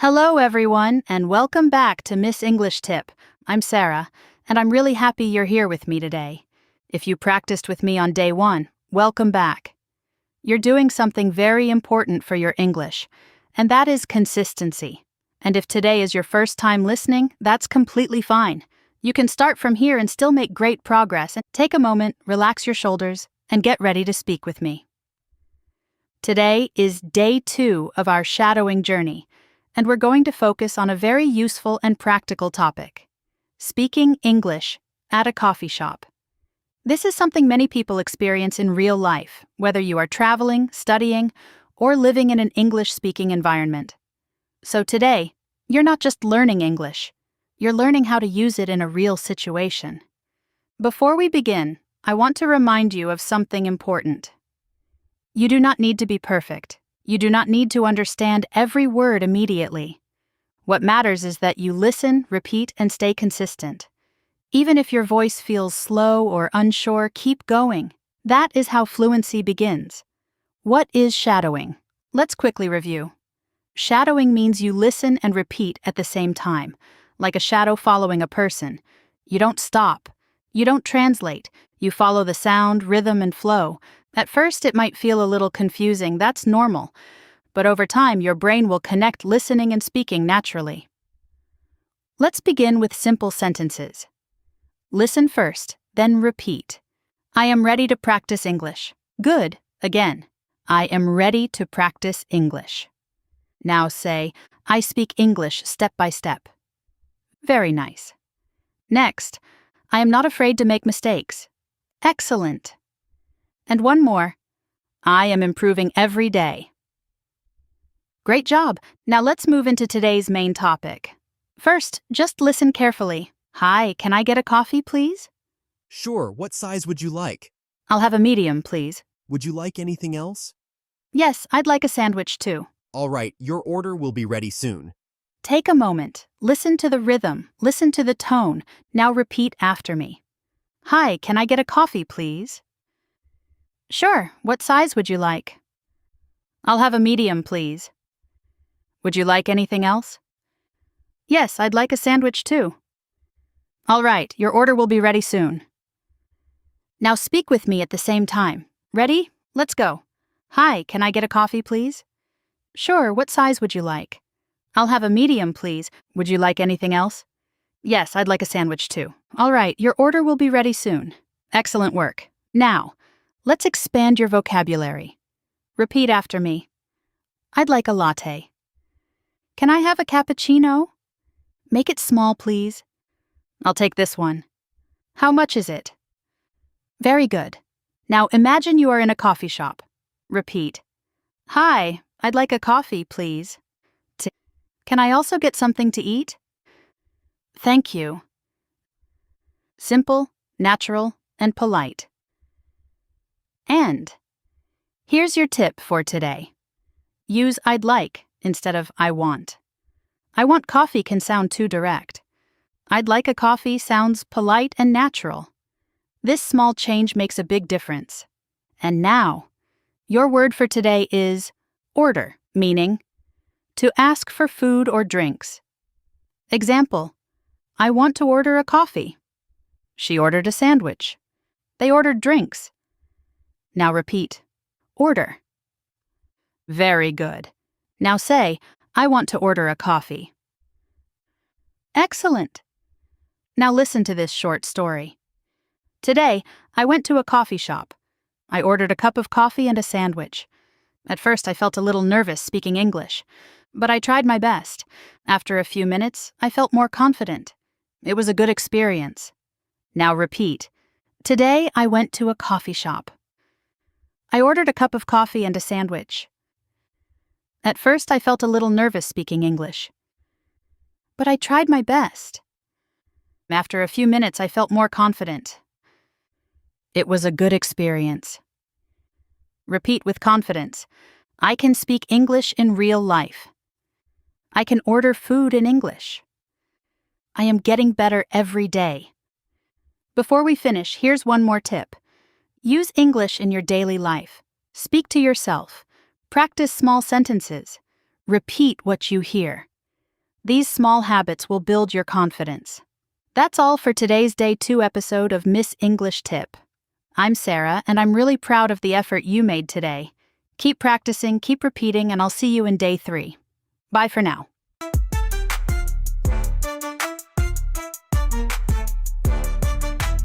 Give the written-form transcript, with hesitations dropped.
Hello, everyone, and welcome back to Miss English Tip. I'm Sara, and I'm really happy you're here with me today. If you practiced with me on day 1, welcome back. You're doing something very important for your English, and that is consistency. And if today is your first time listening, that's completely fine. You can start from here and still make great progress. And take a moment, relax your shoulders, and get ready to speak with me. Today is day 2 of our shadowing journey, and we're going to focus on a very useful and practical topic: speaking English at a coffee shop. This is something many people experience in real life, whether you are traveling, studying, or living in an English-speaking environment. So today, you're not just learning English, you're learning how to use it in a real situation. Before we begin, I want to remind you of something important. You do not need to be perfect. You do not need to understand every word immediately. What matters is that you listen, repeat, and stay consistent. Even if your voice feels slow or unsure, keep going. That is how fluency begins. What is shadowing? Let's quickly review. Shadowing means you listen and repeat at the same time, like a shadow following a person. You don't stop. You don't translate. You follow the sound, rhythm, and flow. At first, it might feel a little confusing. That's normal. But over time, your brain will connect listening and speaking naturally. Let's begin with simple sentences. Listen first, then repeat. I am ready to practice English. Good. Again. I am ready to practice English. Now say, I speak English step by step. Very nice. Next, I am not afraid to make mistakes. Excellent. And one more. I am improving every day. Great job. Now let's move into today's main topic. First, just listen carefully. Hi, can I get a coffee, please? Sure, what size would you like? I'll have a medium, please. Would you like anything else? Yes, I'd like a sandwich too. All right, your order will be ready soon. Take a moment. Listen to the rhythm. Listen to the tone. Now repeat after me. Hi, can I get a coffee, please? Sure, what size would you like? I'll have a medium, please. Would you like anything else? Yes, I'd like a sandwich too. All right, your order will be ready soon. Now speak with me at the same time. Ready? Let's go. Hi, can I get a coffee, please? Sure, what size would you like? I'll have a medium, please. Would you like anything else? Yes, I'd like a sandwich too. All right, your order will be ready soon. Excellent work. Now, let's expand your vocabulary. Repeat after me. I'd like a latte. Can I have a cappuccino? Make it small, please. I'll take this one. How much is it? Very good. Now imagine you are in a coffee shop. Repeat. Hi, I'd like a coffee, please. Can I also get something to eat? Thank you. Simple, natural, and polite. And here's your tip for today. Use I'd like instead of I want. I want coffee can sound too direct. I'd like a coffee sounds polite and natural. This small change makes a big difference. And now, your word for today is order, meaning to ask for food or drinks. Example, I want to order a coffee. She ordered a sandwich. They ordered drinks. Now repeat, order. Very good. Now say, I want to order a coffee. Excellent. Now listen to this short story. Today, I went to a coffee shop. I ordered a cup of coffee and a sandwich. At first, I felt a little nervous speaking English, but I tried my best. After a few minutes, I felt more confident. It was a good experience. Now repeat. Today, I went to a coffee shop. I ordered a cup of coffee and a sandwich. At first, I felt a little nervous speaking English, but I tried my best. After a few minutes, I felt more confident. It was a good experience. Repeat with confidence. I can speak English in real life. I can order food in English. I am getting better every day. Before we finish, here's one more tip. Use English in your daily life. Speak to yourself. Practice small sentences. Repeat what you hear. These small habits will build your confidence. That's all for today's Day 2 episode of Miss English Tip. I'm Sarah, and I'm really proud of the effort you made today. Keep practicing, keep repeating, and I'll see you in Day 3. Bye for now.